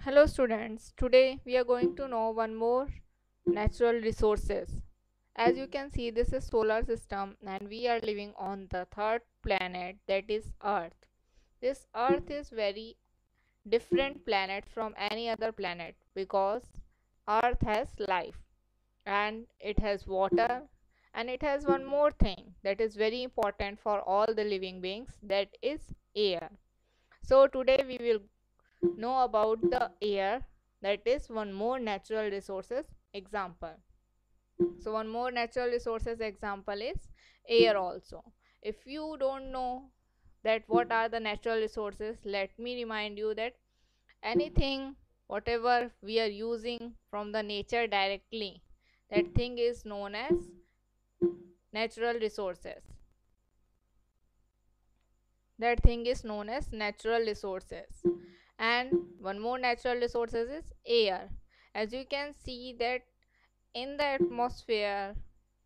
Hello students, today we are going to know one more natural resources. As you can see, this is solar system and we are living on the third planet, that is Earth. This Earth is very different planet from any other planet because Earth has life and it has water and it has one more thing that is very important for all the living beings, that is air. So today we will know about the air, that is one more natural resources example. So one more natural resources example is air also. If you don't know that what are the natural resources, let me remind you that anything whatever we are using from the nature directly, that thing is known as natural resources. That thing is known as natural resources. And one more natural resources is air. As you can see that in the atmosphere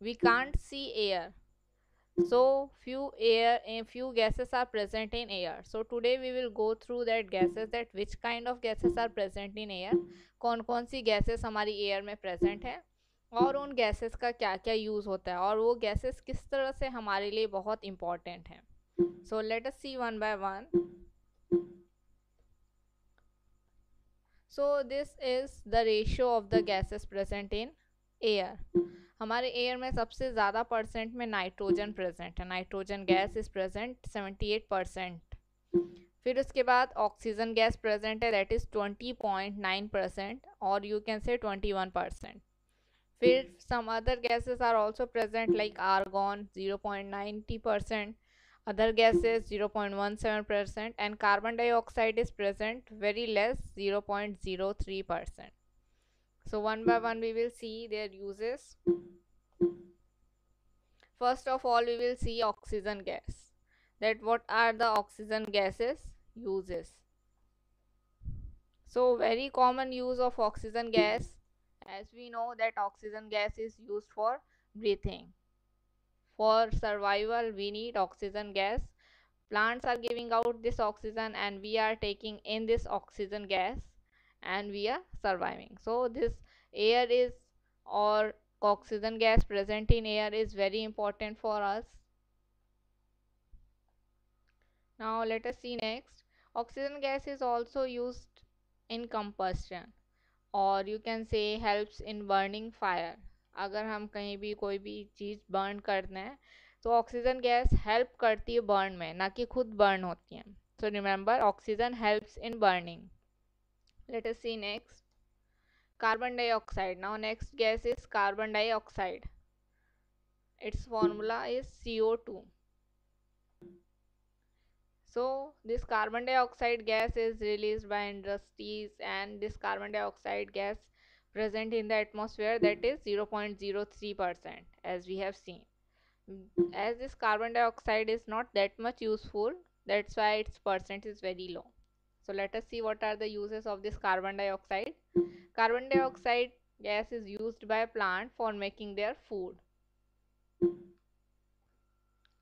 we can't see air, so few gases are present in air. So today we will go through that gases, that which kind of gases are present in air, कौन कौन सी gases हमारी air में present है और उन gases का क्या क्या use होता है और वो gases किस तरह से हमारे लिए बहुत important है. So let us see one by one. So this is the ratio of the gases present in air. हमारे एयर में सबसे ज़्यादा परसेंट में नाइट्रोजन प्रेजेंट है. Nitrogen gas is present 78%. फिर उसके बाद ऑक्सीजन गैस प्रेजेंट है, दैट इज 20.9%, और यू कैन से 21%. फिर some other gases are also present like argon 0.90%, other gases 0.17%, and carbon dioxide is present very less 0.03%. So one by one we will see their uses. First of all we will see oxygen gas, that what are the oxygen gases uses. So very common use of oxygen gas, as we know that oxygen gas is used for breathing. For survival we need oxygen gas. Plants are giving out this oxygen and we are taking in this oxygen gas and we are surviving. So this air is, or oxygen gas present in air is very important for us. Now let us see next. Oxygen gas is also used in combustion, or you can say helps in burning fire. अगर हम कहीं भी कोई भी चीज़ burn करते हैं तो oxygen gas help करती है बर्न में, ना कि खुद बर्न होती है. So remember oxygen helps in burning. Let us see next carbon dioxide. Now next gas is carbon dioxide. Its formula is CO2. So this carbon dioxide gas is released by industries, and this carbon dioxide gas present in the atmosphere, that is 0.03%, as we have seen. As this carbon dioxide is not that much useful, that's why its percent is very low. So let us see what are the uses of this carbon dioxide. Carbon dioxide gas is used by plant for making their food.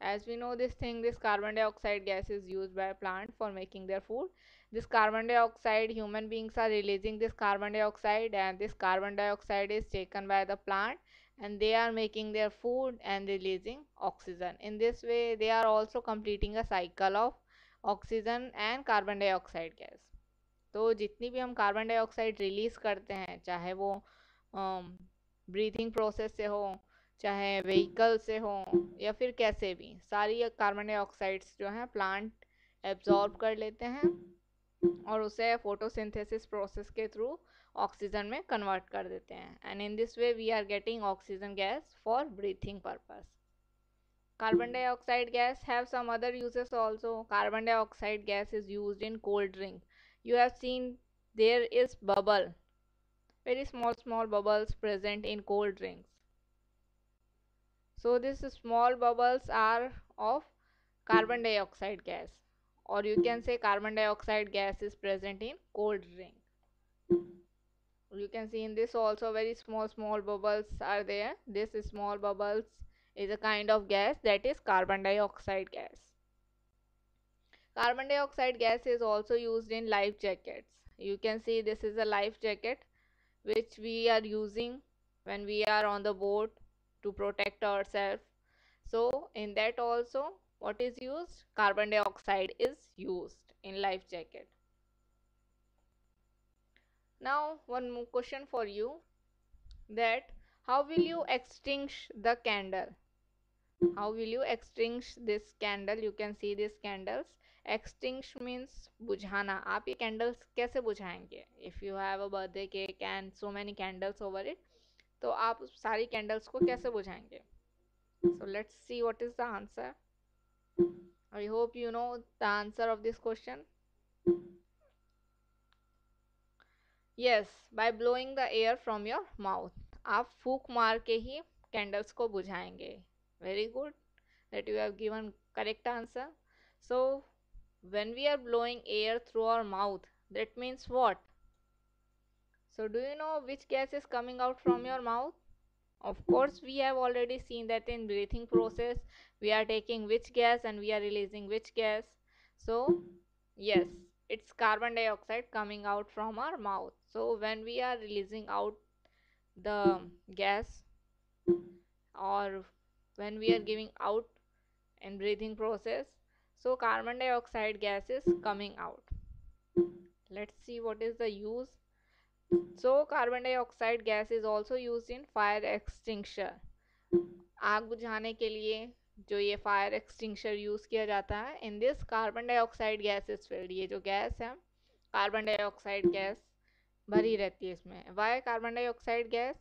As we know this thing, this carbon dioxide gas is used by plant for making their food. This carbon dioxide, human beings are releasing this carbon dioxide, and this carbon dioxide is taken by the plant and they are making their food and releasing oxygen. In this way they are also completing a cycle of oxygen and carbon dioxide gas. तो जितनी भी हम carbon dioxide release करते हैं, चाहे वो breathing process से हो, चाहे व्हीकल से हो, या फिर कैसे भी, सारी कार्बन डाइऑक्साइड्स जो हैं प्लांट एब्जॉर्ब कर लेते हैं और उसे फोटोसिंथेसिस प्रोसेस के थ्रू ऑक्सीजन में कन्वर्ट कर देते हैं. And in this way we are getting oxygen gas for breathing purpose. Carbon dioxide gas have some other uses also. Carbon dioxide gas is used in cold drink. You have seen there is bubble, very small bubbles present in cold drinks. So these small bubbles are of carbon dioxide gas, or you can say carbon dioxide gas is present in cold drink. You can see in this also very small bubbles are there. This small bubbles is a kind of gas, that is carbon dioxide gas. Carbon dioxide gas is also used in life jackets. You can see this is a life jacket which we are using when we are on the boat to protect ourselves. So in that also, what is used? Carbon dioxide is used in life jacket. Now one more question for you, that how will you extinguish the candle? How will you extinguish this candle? You can see these candles. Extinguish means बुझाना. आप ये candles कैसे बुझाएंगे? If you have a birthday cake and so many candles over it, तो आप उस सारी candles को कैसे बुझाएंगे? So let's see what is the answer. I hope you know the answer of this question. Yes, by blowing the air from your mouth. आप फूक मार के ही candles को बुझाएंगे. Very good that you have given correct answer. So when we are blowing air through our mouth, that means what? So do you know which gas is coming out from your mouth? Of course, we have already seen that in breathing process, we are taking which gas and we are releasing which gas. So yes, it's carbon dioxide coming out from our mouth. So when we are releasing out the gas, or when we are giving out in breathing process, so carbon dioxide gas is coming out. Let's see what is the use. So carbon dioxide gas is also used in fire extinguisher. आग बुझाने के लिए जो ये fire एक्सटिंक्शर use किया जाता है, in this carbon dioxide gas is filled. ये जो गैस है, कार्बन डाइऑक्साइड गैस भरी रहती है इसमें. Why carbon dioxide gas?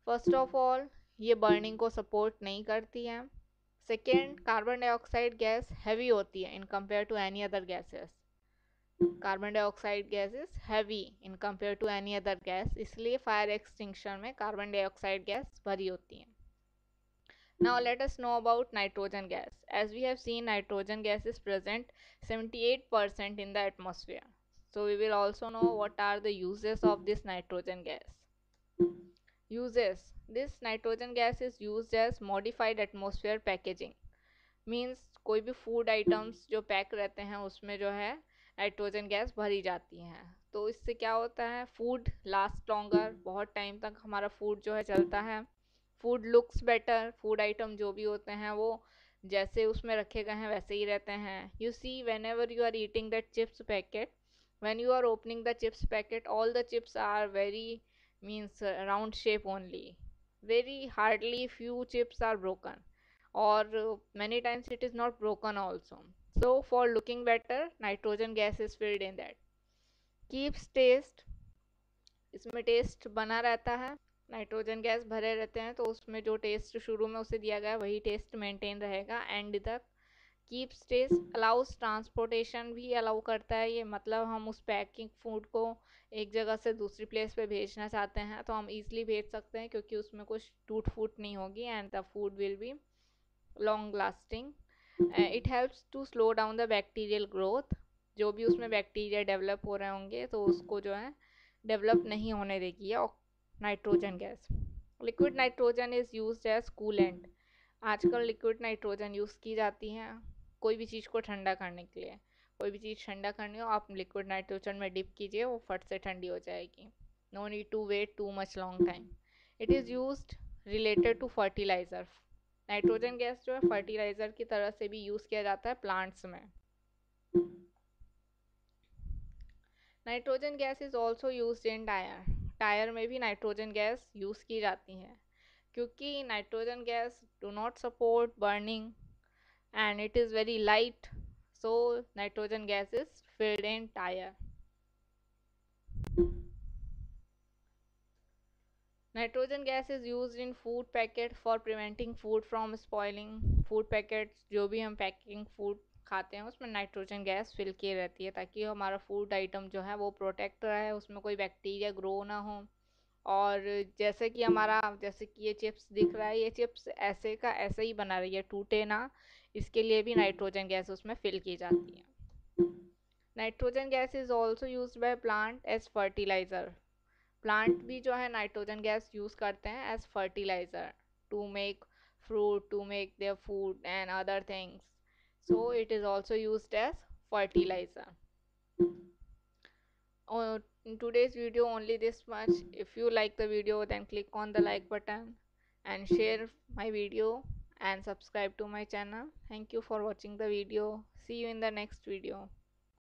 First of all, ये बर्निंग को सपोर्ट नहीं करती है. Second, carbon dioxide gas heavy होती है in compare to any other gases. Carbon dioxide gas is heavy in compare to any other gas, इसलिए fire extinction में carbon dioxide gas भरी होती है. Now let us know about nitrogen gas. As we have seen, nitrogen gas is present 78% in the atmosphere. So we will also know what are the uses of this nitrogen gas. Uses. This nitrogen gas is used as modified atmosphere packaging. Means कोई भी food items जो pack रहते हैं उसमें जो है nitrogen gas भरी जाती हैं. तो इससे क्या होता है? फूड लास्ट लॉन्गर, बहुत टाइम तक हमारा फूड जो है चलता है. Food looks better. Food item जो भी होते हैं वो जैसे उसमें रखे गए हैं वैसे ही रहते हैं. You see, whenever you are eating that chips packet, when you are opening the chips packet, all the chips are very means round shape only. Very hardly few chips are broken, or many times it is not broken also. So for looking better, nitrogen gas is filled in that. Keeps taste. इसमें test बना रहता है. Nitrogen gas भरे रहते हैं तो उसमें जो टेस्ट शुरू में उसे दिया गया वही टेस्ट मेंटेन रहेगा एंड तक. Keeps taste. अलाउज ट्रांसपोर्टेशन भी अलाउ करता है ये, मतलब हम उस पैकिंग फूड को एक जगह से दूसरी प्लेस पे भेजना चाहते हैं तो हम इजीली भेज सकते हैं क्योंकि उसमें कुछ टूट फूट नहीं होगी and the food will be long lasting. It helps to slow down the bacterial growth. जो भी उसमें बैक्टीरिया डेवलप हो रहे होंगे तो उसको जो है डेवलप नहीं होने देगी ये nitrogen gas. Liquid nitrogen is used as coolant. आजकल लिक्विड नाइट्रोजन यूज़ की जाती हैं कोई भी चीज़ को ठंडा करने के लिए. कोई भी चीज़ ठंडा करनी हो, आप लिक्विड नाइट्रोजन में डिप कीजिए, वो फट से ठंडी हो जाएगी. No need to wait too much long time. It is used related to fertiliser. Nitrogen gas जो है फर्टिलाइज़र की तरह से भी यूज़ किया जाता है प्लांट्स में. Nitrogen gas is also used in tyre. Tyre में भी नाइट्रोजन गैस यूज़ की जाती है क्योंकि nitrogen gas do not support burning and it is very light, so nitrogen gas is filled in tire. Nitrogen gas is used in food packet for preventing food from spoiling. food packets जो भी हम packing food खाते हैं उसमें nitrogen gas fill की रहती है ताकि हमारा फूड आइटम जो है वो प्रोटेक्ट रहे, उसमें कोई बैक्टीरिया ग्रो ना हो. और जैसे कि हमारा, जैसे कि ये चिप्स दिख रहा है, ये चिप्स ऐसे का ऐसे ही बना रही है, टूटे ना, इसके लिए भी नाइट्रोजन गैस उसमें फिल की जाती है. Nitrogen gas is also use by plant as fertiliser. Plant भी जो है नाइट्रोजन गैस यूज़ करते हैं as fertiliser to make fruit, to make their food and other things. So it is also used as fertilizer. In today's video only this much. If you like the video, then click on the like button and share my video and subscribe to my channel. Thank you for watching the video. See you in the next video.